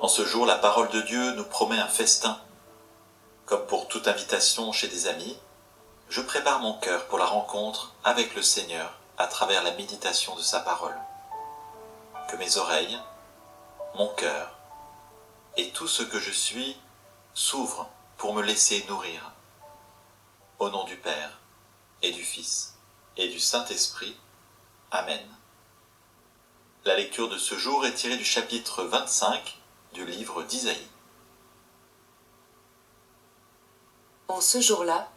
En ce jour, la parole de Dieu nous promet un festin. Comme pour toute invitation chez des amis, je prépare mon cœur pour la rencontre avec le Seigneur à travers la méditation de sa parole. Que mes oreilles, mon cœur et tout ce que je suis s'ouvrent pour me laisser nourrir. Au nom du Père et du Fils et du Saint-Esprit. Amen. La lecture de ce jour est tirée du chapitre 25 du livre d'Isaïe. En ce jour-là,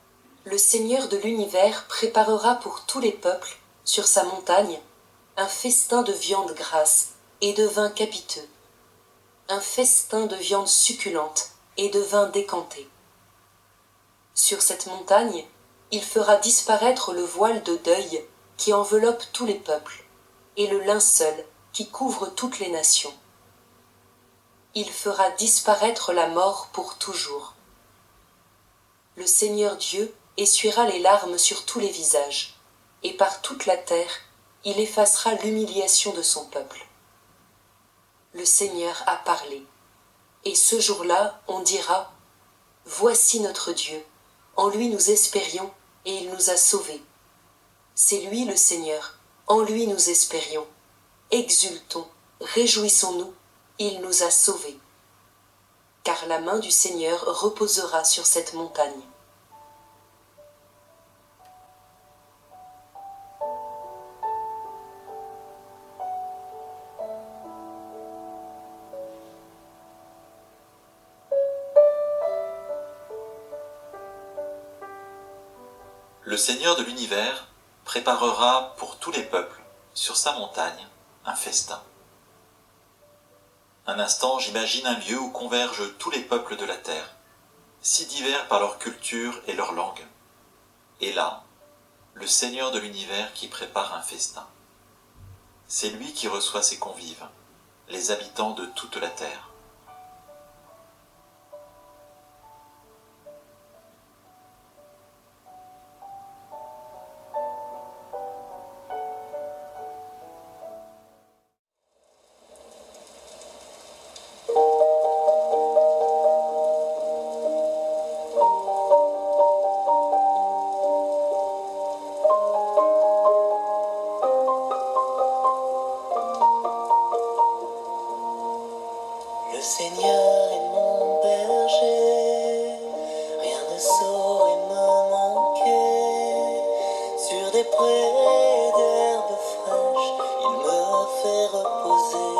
le Seigneur de l'univers préparera pour tous les peuples, sur sa montagne, un festin de viande grasse et de vin capiteux, un festin de viande succulente et de vin décanté. Sur cette montagne, il fera disparaître le voile de deuil qui enveloppe tous les peuples, et le linceul qui couvre toutes les nations. Il fera disparaître la mort pour toujours. Le Seigneur Dieu essuiera les larmes sur tous les visages, et par toute la terre, il effacera l'humiliation de son peuple. Le Seigneur a parlé, et ce jour-là, on dira : Voici notre Dieu, en lui nous espérions, et il nous a sauvés. C'est lui le Seigneur, en lui nous espérions. Exultons, réjouissons-nous, il nous a sauvés. Car la main du Seigneur reposera sur cette montagne. Le Seigneur de l'univers préparera pour tous les peuples, sur sa montagne, un festin. Un instant, j'imagine un lieu où convergent tous les peuples de la terre, si divers par leur culture et leur langue. Et là, le Seigneur de l'univers qui prépare un festin. C'est lui qui reçoit ses convives, les habitants de toute la terre. Le Seigneur est mon berger, rien ne saurait me manquer. Sur des prés d'herbes fraîches, il me fait reposer.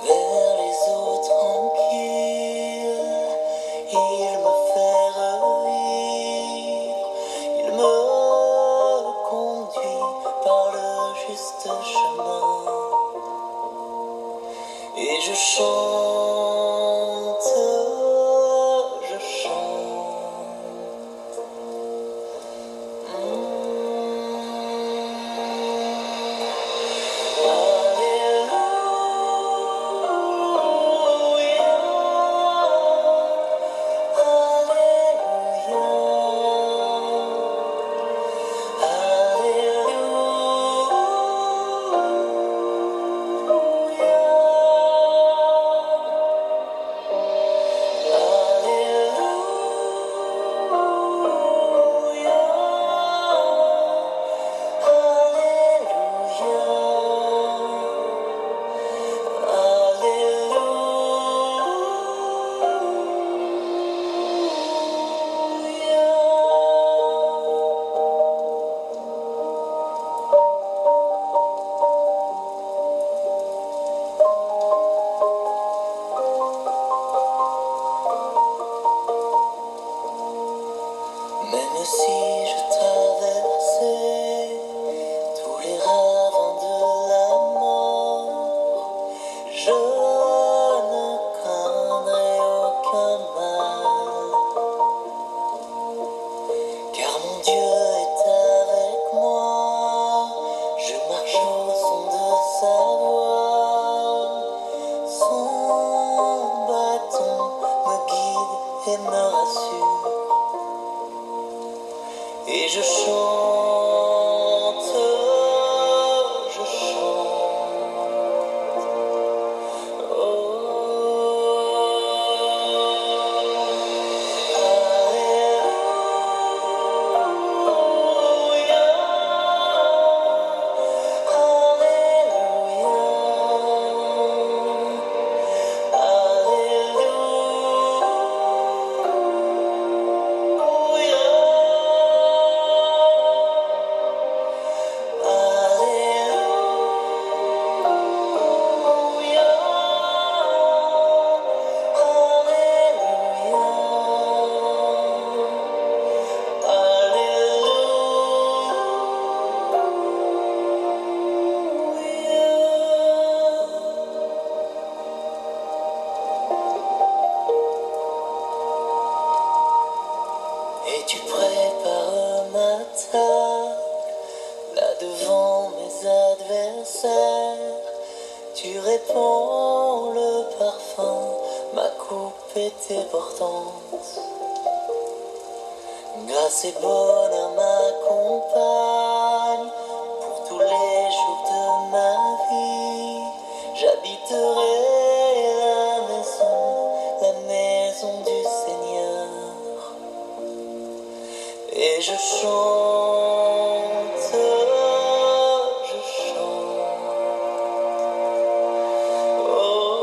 Vers les eaux tranquilles, il me fait revivre. Il me conduit par le juste chemin. Et je chante, je chante. Même si je traversais tous les ravins de la mort, je ne craindrai aucun mal, car mon Dieu est avec moi. Je marche au son de sa voix, son bâton me guide et me rassure. Et je chante, je chante. verre, tu répands le parfum, ma coupe est importante. Grâce et bonheur m'accompagnent pour tous les jours de ma vie. J'habiterai la maison du Seigneur. Et je chante, je chante. Oh,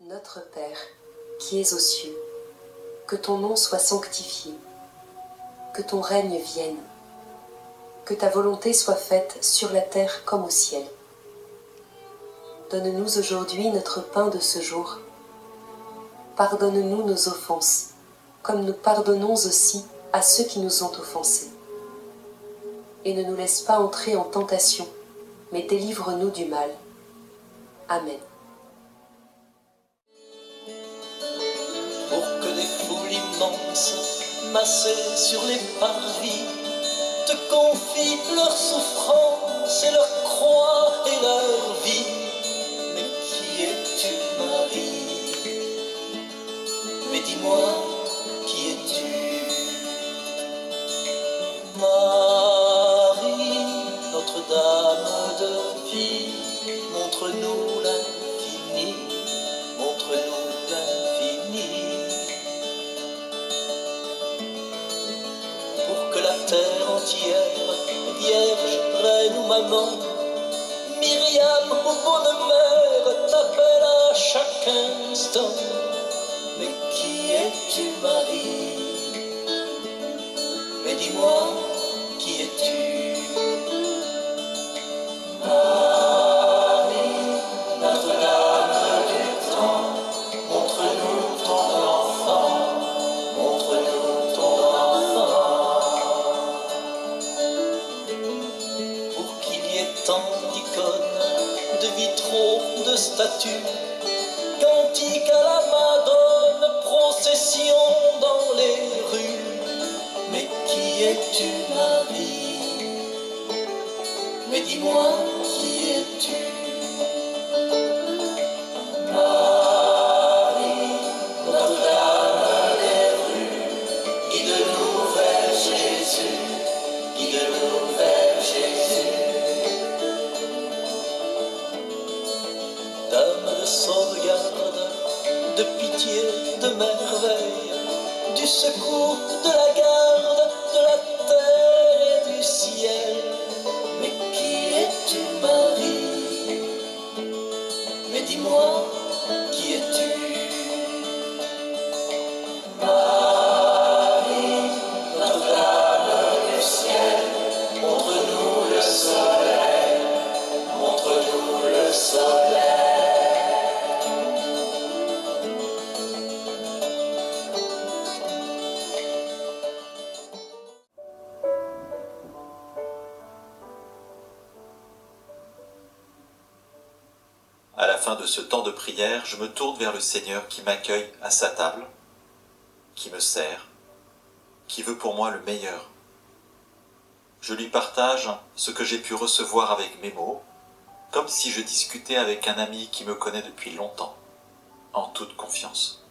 Notre Père, qui es aux cieux, que ton nom soit sanctifié, que ton règne vienne, que ta volonté soit faite sur la terre comme au ciel. Donne-nous aujourd'hui notre pain de ce jour. Pardonne-nous nos offenses, comme nous pardonnons aussi à ceux qui nous ont offensés. Et ne nous laisse pas entrer en tentation, mais délivre-nous du mal. Amen. Pour que des foules immenses, massées sur les parvis, te confient leurs souffrances et leurs croix et leur vie. Mais qui es-tu, Marie? Mais dis-moi, qui es-tu? Marie, Notre-Dame de vie, montre-nous l'infini, montre-nous l'infini. Pour que la terre entière, vierge, reine ou maman, Myriam ou bonne mère t'appelle à chaque instant. Mais qui es-tu, Marie? Mais dis-moi, qui es-tu? Marie, Notre-Dame du temps, montre-nous ton enfant, montre-nous ton enfant. Pour qu'il y ait tant d'icônes, de vitraux, de statues, cantiques à la Madone, procession dans les rues. Mais qui es-tu, Marie? Mais dis-moi, qui es-tu? Marie, Notre-Dame de merveilles, du secours, de la garde, de la terre et du ciel. Mais qui es-tu, Marie? Mais dis-moi, qui es-tu? Marie, Notre-Dame du ciel, montre-nous le soleil, montre-nous le soleil. À la fin de ce temps de prière, je me tourne vers le Seigneur qui m'accueille à sa table, qui me sert, qui veut pour moi le meilleur. Je lui partage ce que j'ai pu recevoir avec mes mots, comme si je discutais avec un ami qui me connaît depuis longtemps, en toute confiance.